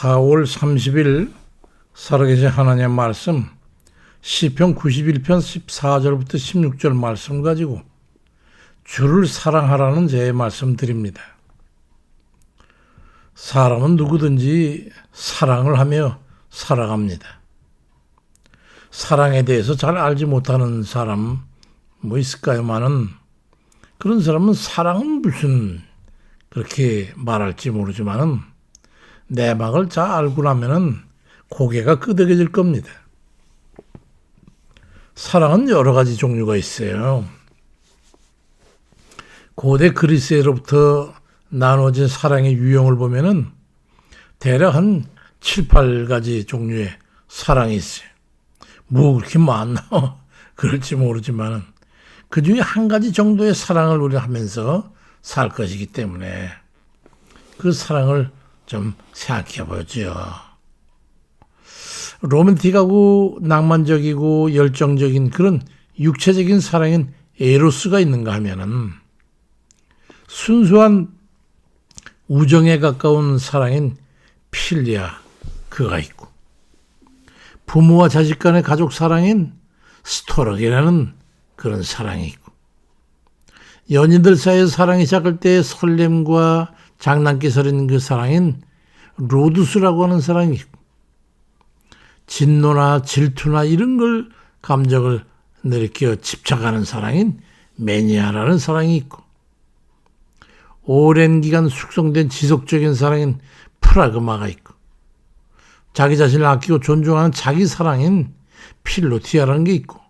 4월 30일 살아계신 하나님의 말씀 시편 91편 14절부터 16절 말씀 가지고 주를 사랑하라는 제 말씀 드립니다. 사람은 누구든지 사랑을 하며 살아갑니다. 사랑에 대해서 잘 알지 못하는 사람 뭐 있을까요만은 그런 사람은 사랑은 무슨 그렇게 말할지 모르지만은 내막을 잘 알고 나면은 고개가 끄덕여질 겁니다. 사랑은 여러 가지 종류가 있어요. 고대 그리스로부터 나눠진 사랑의 유형을 보면은 대략 한 7, 8가지 종류의 사랑이 있어요. 뭐 그렇게 많나? 그럴지 모르지만은 그 중에 한 가지 정도의 사랑을 우리가 하면서 살 것이기 때문에 그 사랑을 좀 생각해 보죠. 로맨틱하고 낭만적이고 열정적인 그런 육체적인 사랑인 에로스가 있는가 하면은 순수한 우정에 가까운 사랑인 필리아 그가 있고 부모와 자식 간의 가족 사랑인 스토럭이라는 그런 사랑이 있고 연인들 사이의 사랑이 시작할 때의 설렘과 장난기 서린 그 사랑인 로두스라고 하는 사랑이 있고 진노나 질투나 이런 걸 감정을 느끼어 집착하는 사랑인 매니아라는 사랑이 있고 오랜 기간 숙성된 지속적인 사랑인 프라그마가 있고 자기 자신을 아끼고 존중하는 자기 사랑인 필로티아라는 게 있고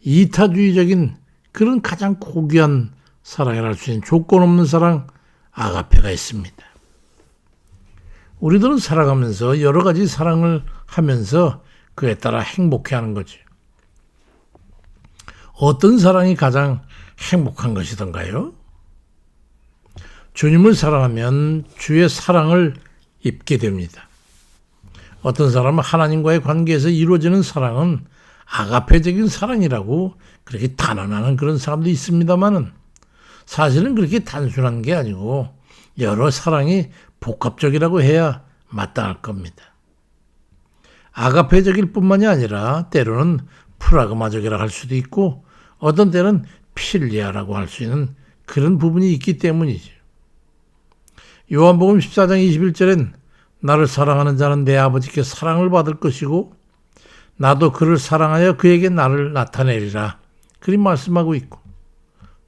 이타주의적인 그런 가장 고귀한 사랑이라 할 수 있는 조건 없는 사랑 아가페가 있습니다. 우리들은 살아가면서 여러 가지 사랑을 하면서 그에 따라 행복해하는 거지. 어떤 사랑이 가장 행복한 것이던가요? 주님을 사랑하면 주의 사랑을 입게 됩니다. 어떤 사람은 하나님과의 관계에서 이루어지는 사랑은 아가페적인 사랑이라고 그렇게 단언하는 그런 사람도 있습니다만은 사실은 그렇게 단순한 게 아니고 여러 사랑이 복합적이라고 해야 마땅할 겁니다. 아가페적일 뿐만이 아니라 때로는 프라그마적이라고 할 수도 있고 어떤 때는 필리아라고 할 수 있는 그런 부분이 있기 때문이죠. 요한복음 14장 21절엔 나를 사랑하는 자는 내 아버지께 사랑을 받을 것이고 나도 그를 사랑하여 그에게 나를 나타내리라 그리 말씀하고 있고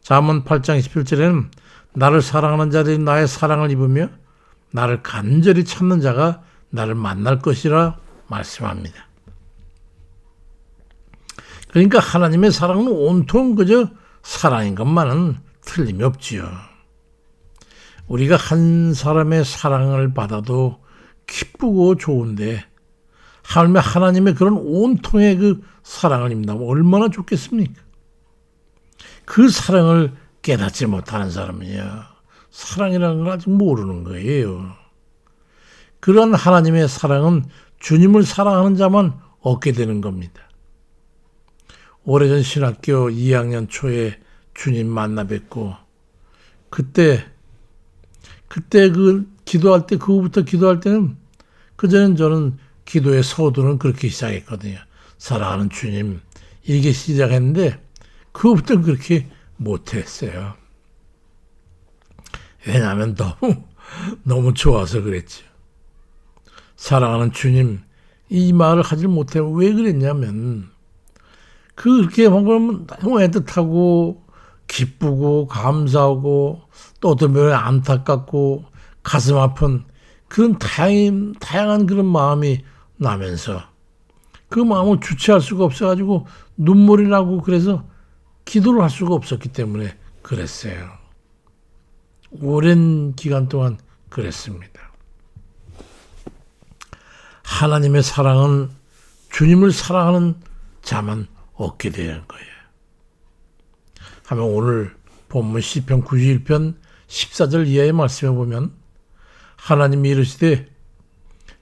잠언 8장 27절에는 나를 사랑하는 자들이 나의 사랑을 입으며 나를 간절히 찾는 자가 나를 만날 것이라 말씀합니다. 그러니까 하나님의 사랑은 온통 그저 사랑인 것만은 틀림이 없지요. 우리가 한 사람의 사랑을 받아도 기쁘고 좋은데 하나님의 그런 온통의 그 사랑을 입는다면 얼마나 좋겠습니까? 그 사랑을 깨닫지 못하는 사람은요, 사랑이라는 걸 아직 모르는 거예요. 그런 하나님의 사랑은 주님을 사랑하는 자만 얻게 되는 겁니다. 오래전 신학교 2학년 초에 주님 만나 뵙고 그때 그 기도할 때 그거부터 기도할 때는 그전엔 저는 기도의 서두는 그렇게 시작했거든요. 사랑하는 주님 이렇게 시작했는데 그거부터 그렇게 못했어요. 왜냐하면 너무 좋아서 그랬죠. 사랑하는 주님 이 말을 하지 못해 왜 그랬냐면 그렇게 보면 너무 애틋하고 기쁘고 감사하고 또 어떤 면에 안타깝고 가슴 아픈 그런 다양한 그런 마음이 나면서 그 마음을 주체할 수가 없어가지고 눈물이 나고 그래서 기도를 할 수가 없었기 때문에 그랬어요. 오랜 기간 동안 그랬습니다. 하나님의 사랑은 주님을 사랑하는 자만 얻게 되는 거예요. 하면 오늘 본문 시편 91편 14절 이하의 말씀에 보면 하나님이 이르시되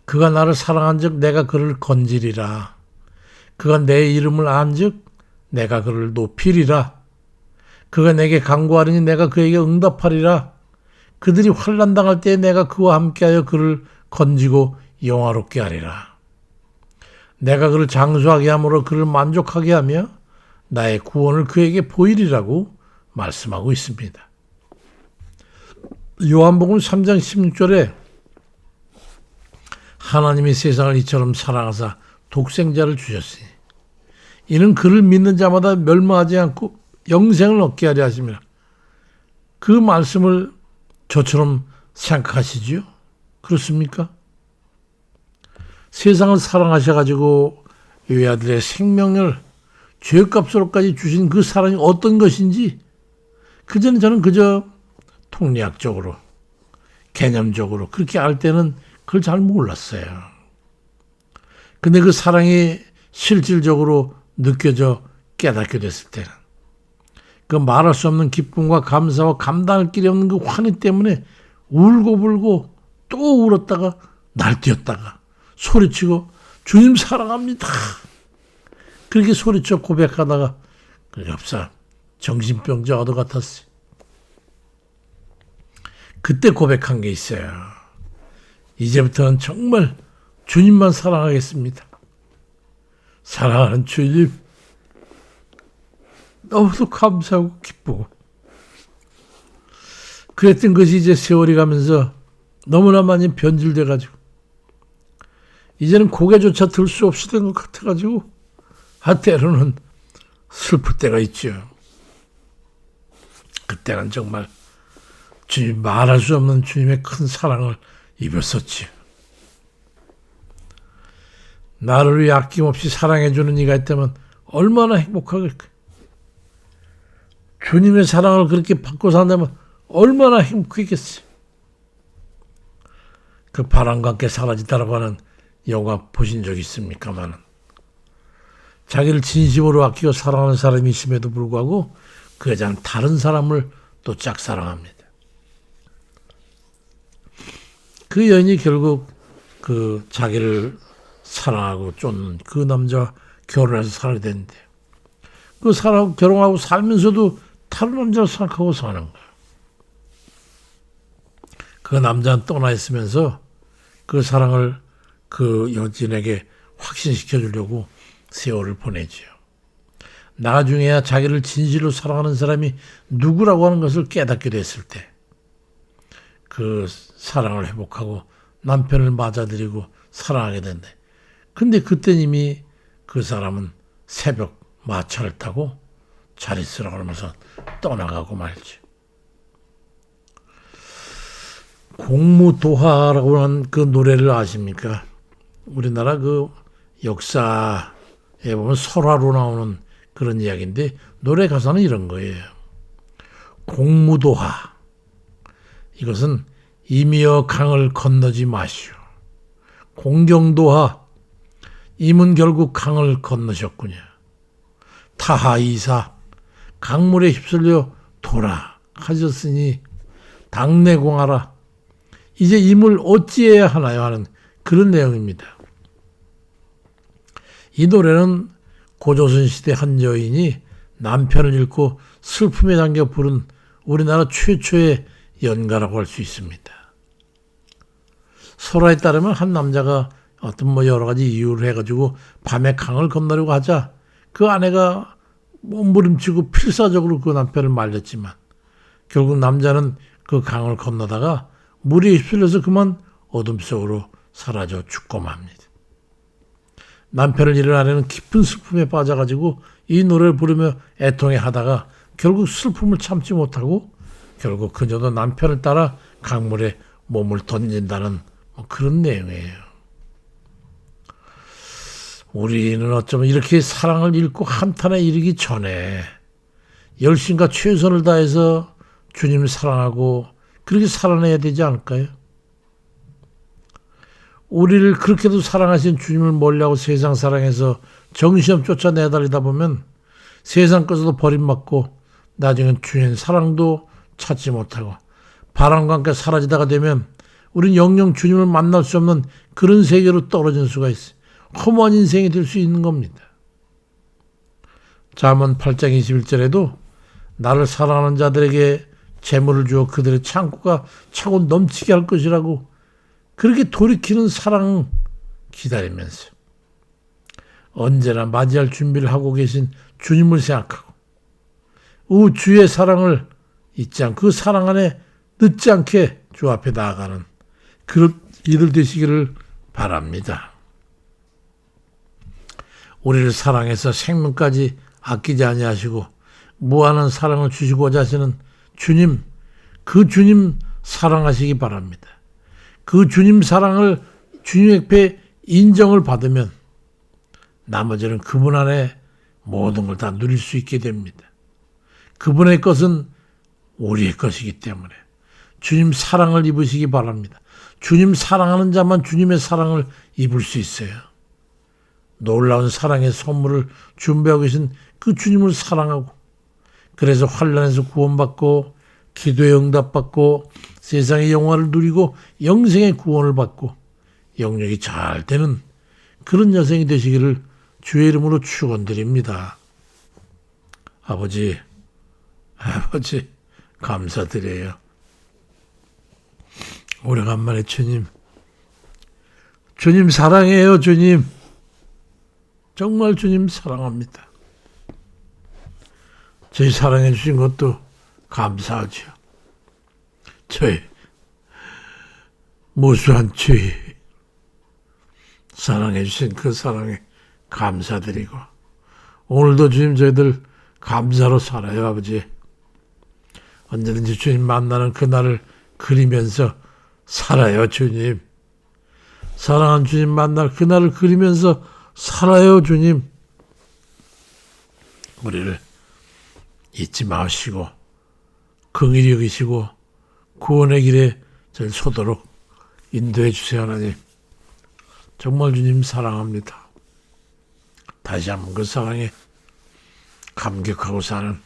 그가 나를 사랑한즉 내가 그를 건지리라. 그가 내 이름을 안즉 내가 그를 높이리라. 그가 내게 간구하리니 내가 그에게 응답하리라. 그들이 환난 당할 때에 내가 그와 함께하여 그를 건지고 영화롭게 하리라. 내가 그를 장수하게 함으로 그를 만족하게 하며 나의 구원을 그에게 보이리라고 말씀하고 있습니다. 요한복음 3장 16절에 하나님이 세상을 이처럼 사랑하사 독생자를 주셨으니 이는 그를 믿는 자마다 멸망하지 않고 영생을 얻게 하려 하심이라. 그 말씀을 저처럼 생각하시지요? 그렇습니까? 세상을 사랑하셔가지고 외아들의 생명을 죄값으로까지 주신 그 사랑이 어떤 것인지 그전에 저는 그저 통리학적으로 개념적으로 그렇게 알 때는 그걸 잘 몰랐어요. 근데 그 사랑이 실질적으로 느껴져 깨닫게 됐을 때는 그 말할 수 없는 기쁨과 감사와 감당할 길이 없는 그 환희 때문에 울고불고 또 울었다가 날뛰었다가 소리치고 주님 사랑합니다. 그렇게 소리쳐 고백하다가 엽사 정신병자 얻어 같았어요. 그때 고백한 게 있어요. 이제부터는 정말 주님만 사랑하겠습니다. 사랑하는 주님 너무도 감사하고 기쁘고 그랬던 것이 이제 세월이 가면서 너무나 많이 변질돼 가지고 이제는 고개조차 들 수 없이 된 것 같아 가지고 때로는 슬플 때가 있죠. 그때는 정말 주님 말할 수 없는 주님의 큰 사랑을 입었었지요. 나를 위해 아낌없이 사랑해주는 이가 있다면 얼마나 행복하겠까. 주님의 사랑을 그렇게 받고 산다면 얼마나 행복했겠어요. 그 바람과 함께 사라지다라고 하는 영화 보신 적 있습니까마는 자기를 진심으로 아끼고 사랑하는 사람이 있음에도 불구하고 그 여자는 다른 사람을 또 짝사랑합니다. 그 여인이 결국 그 자기를 사랑하고 쫓는 그 남자와 결혼해서 살게 되는데 그 사람 결혼하고 살면서도 다른 남자를 생각하고 사는 거예요. 그 남자는 떠나 있으면서 그 사랑을 그 여진에게 확신시켜 주려고 세월을 보내지요. 나중에야 자기를 진실로 사랑하는 사람이 누구라고 하는 것을 깨닫게 됐을 때 그 사랑을 회복하고 남편을 맞아들이고 사랑하게 된대. 근데 그때 이미 그 사람은 새벽 마차를 타고 잘 있으라고 하면서 떠나가고 말지. 공무도화라고 하는 그 노래를 아십니까? 우리나라 그 역사에 보면 설화로 나오는 그런 이야기인데 노래 가사는 이런 거예요. 공무도화. 이것은 이미여 강을 건너지 마시오. 공경도화. 임은 결국 강을 건너셨군요. 타하이사. 강물에 휩쓸려 돌아가셨으니 당내공하라. 이제 임을 어찌해야 하나요 하는 그런 내용입니다. 이 노래는 고조선 시대 한 여인이 남편을 잃고 슬픔에 잠겨 부른 우리나라 최초의 연가라고 할 수 있습니다. 설화에 따르면 한 남자가 어떤 여러 가지 이유를 해가지고 밤에 강을 건너려고 하자 그 아내가 몸부림치고 필사적으로 그 남편을 말렸지만 결국 남자는 그 강을 건너다가 물에 휩쓸려서 그만 어둠 속으로 사라져 죽고 맙니다. 남편을 잃은 아내는 깊은 슬픔에 빠져가지고 이 노래를 부르며 애통해 하다가 결국 슬픔을 참지 못하고 결국 그녀도 남편을 따라 강물에 몸을 던진다는 그런 내용이에요. 우리는 어쩌면 이렇게 사랑을 잃고 한탄에 이르기 전에 열심과 최선을 다해서 주님을 사랑하고 그렇게 살아내야 되지 않을까요? 우리를 그렇게도 사랑하신 주님을 멀리하고 세상 사랑해서 정신없 쫓아내달리다 보면 세상 것에도 버림받고 나중엔 주님 사랑도 찾지 못하고 바람과 함께 사라지다가 되면 우린 영영 주님을 만날 수 없는 그런 세계로 떨어질 수가 있어요. 허무한 인생이 될 수 있는 겁니다. 잠언 8장 21절에도 나를 사랑하는 자들에게 재물을 주어 그들의 창고가 차고 넘치게 할 것이라고 그렇게 돌이키는 사랑 기다리면서 언제나 맞이할 준비를 하고 계신 주님을 생각하고 주의 사랑을 잊지 않고 그 사랑 안에 늦지 않게 주 앞에 나아가는 그런 이들 되시기를 바랍니다. 우리를 사랑해서 생명까지 아끼지 아니하시고 무한한 사랑을 주시고자 하시는 주님, 그 주님 사랑하시기 바랍니다. 그 주님 사랑을 주님 앞에 인정을 받으면 나머지는 그분 안에 모든 걸 다 누릴 수 있게 됩니다. 그분의 것은 우리의 것이기 때문에 주님 사랑을 입으시기 바랍니다. 주님 사랑하는 자만 주님의 사랑을 입을 수 있어요. 놀라운 사랑의 선물을 준비하고 계신 그 주님을 사랑하고 그래서 환난에서 구원받고 기도의 응답받고 세상의 영화를 누리고 영생의 구원을 받고 영역이 잘 되는 그런 여생이 되시기를 주의 이름으로 축원드립니다. 아버지 감사드려요. 오래간만에 주님 사랑해요. 주님 정말 주님 사랑합니다. 저희 사랑해 주신 것도 감사하죠. 저희 무수한 죄 사랑해 주신 그 사랑에 감사드리고 오늘도 주님 저희들 감사로 살아요. 아버지 언제든지 주님 만나는 그날을 그리면서 살아요. 주님 사랑한 주님 만날 그날을 그리면서 살아요. 주님 우리를 잊지 마시고 긍휼히 여기시고 구원의 길에 저를 서도록 인도해 주세요. 하나님 정말 주님 사랑합니다. 다시 한번 그 사랑에 감격하고 사는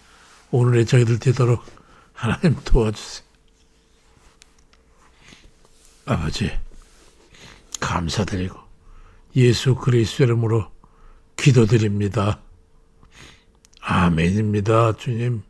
오늘의 저희들 되도록 하나님 도와주세요. 아버지 감사드리고 예수 그리스도 이름으로 기도드립니다. 아멘입니다. 주님